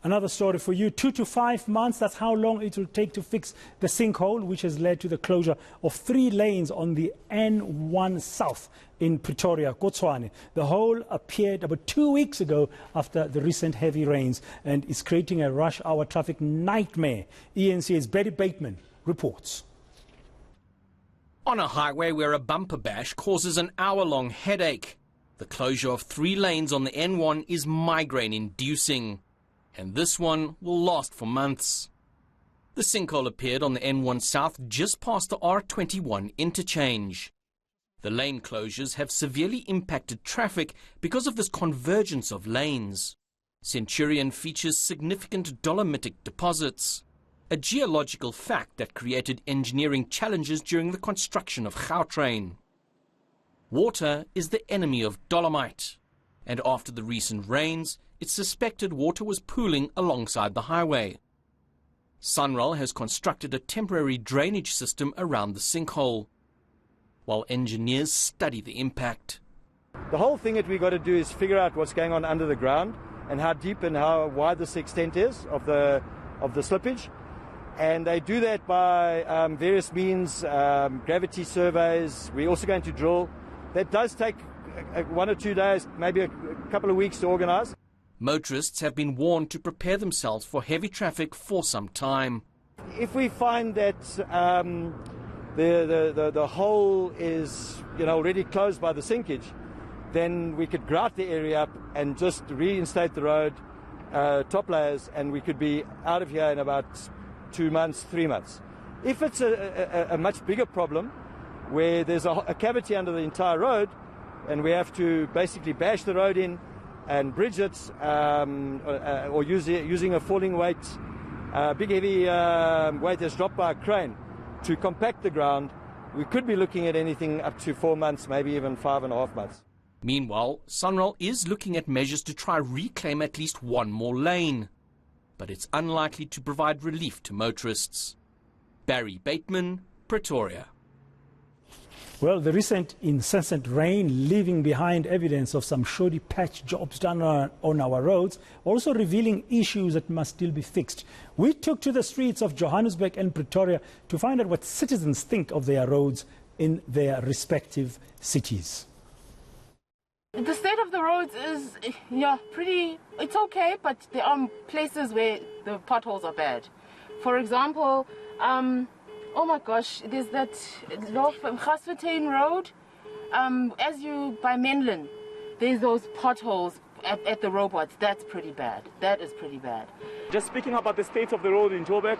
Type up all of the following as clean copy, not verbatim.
Another story for you, 2 to 5 months, that's how long it will take to fix the sinkhole, which has led to the closure of 3 lanes on the N1 South in Pretoria, Kotswane. The hole appeared about 2 weeks ago after the recent heavy rains and is creating a rush hour traffic nightmare. eNCA's Barry Bateman reports. On a highway where a bumper bash causes an hour-long headache, the closure of 3 lanes on the N1 is migraine-inducing. And this one will last for months. The sinkhole appeared on the N1 South just past the R21 interchange. The lane closures have severely impacted traffic because of this convergence of lanes. Centurion features significant dolomitic deposits, a geological fact that created engineering challenges during the construction of Gautrain. Water is the enemy of dolomite, and after the recent rains, it's suspected water was pooling alongside the highway. Sunrail has constructed a temporary drainage system around the sinkhole, while engineers study the impact. The whole thing that we've got to do is figure out what's going on under the ground and how deep and how wide this extent is of the slippage. And they do that by various means, gravity surveys. We're also going to drill. That does take 1 or 2 days, maybe a couple of weeks to organise. Motorists have been warned to prepare themselves for heavy traffic for some time. If we find that the hole is already closed by the sinkage, then we could grout the area up and just reinstate the road, top layers, and we could be out of here in about 2 months, 3 months. If it's a much bigger problem, where there's a cavity under the entire road, and we have to basically bash the road in and bridge it, or using a falling weight, big heavy weight that's dropped by a crane to compact the ground, we could be looking at anything up to 4 months, maybe even 5.5 months. Meanwhile, Sunrail is looking at measures to try reclaim at least 1 more lane, but it's unlikely to provide relief to motorists. Barry Bateman, Pretoria. Well, the recent incessant rain leaving behind evidence of some shoddy patch jobs done on our roads, also revealing issues that must still be fixed. We took to the streets of Johannesburg and Pretoria to find out what citizens think of their roads in their respective cities. The state of the roads is, it's okay, but there are places where the potholes are bad. For example, oh my gosh, there's that Gasfontein Road, as you by Menlyn, there's those potholes at the robots. That's pretty bad. That is pretty bad. Just speaking about the state of the road in Joburg,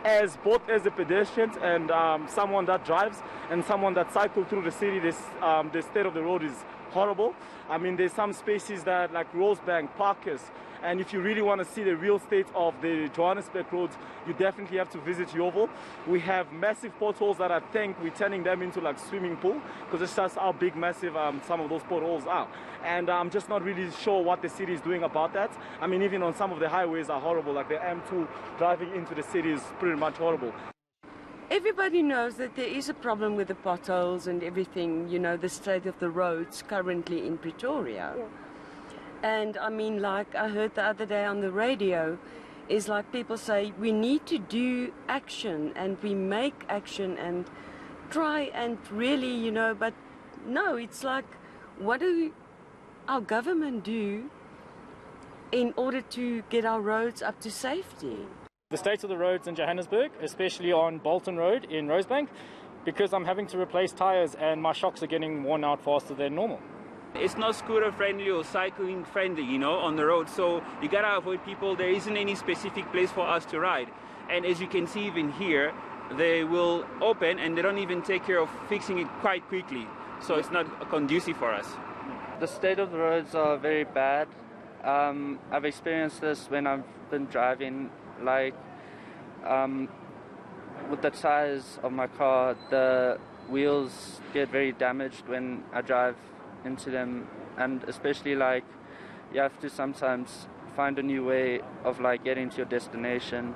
as both as a pedestrian and someone that drives and someone that cycles through the city, the state of the road is horrible. I mean, there's some spaces that like Rosebank, Parkers, and if you really want to see the real state of the Johannesburg roads, you definitely have to visit Yeovil. We have massive potholes that I think we're turning them into like swimming pool, because it's just how big, massive some of those potholes are. And I'm just not really sure what the city is doing about that. I mean, even on some of the highways are horrible, like the M2 driving into the city is pretty much horrible. Everybody knows that there is a problem with the potholes and everything, the state of the roads currently in Pretoria. Yeah. And I mean, like I heard the other day on the radio, is like people say, we need to do action, and we make action and try and really, but no, it's like, what do our government do in order to get our roads up to safety? The state of the roads in Johannesburg, especially on Bolton Road in Rosebank, because I'm having to replace tyres and my shocks are getting worn out faster than normal. It's not scooter friendly or cycling friendly, on the road, so you gotta avoid people. There isn't any specific place for us to ride. And as you can see even here, they will open and they don't even take care of fixing it quite quickly. So it's not conducive for us. The state of the roads are very bad. I've experienced this when I've been driving, like with the tires of my car, the wheels get very damaged when I drive into them, and especially like you have to sometimes find a new way of like getting to your destination.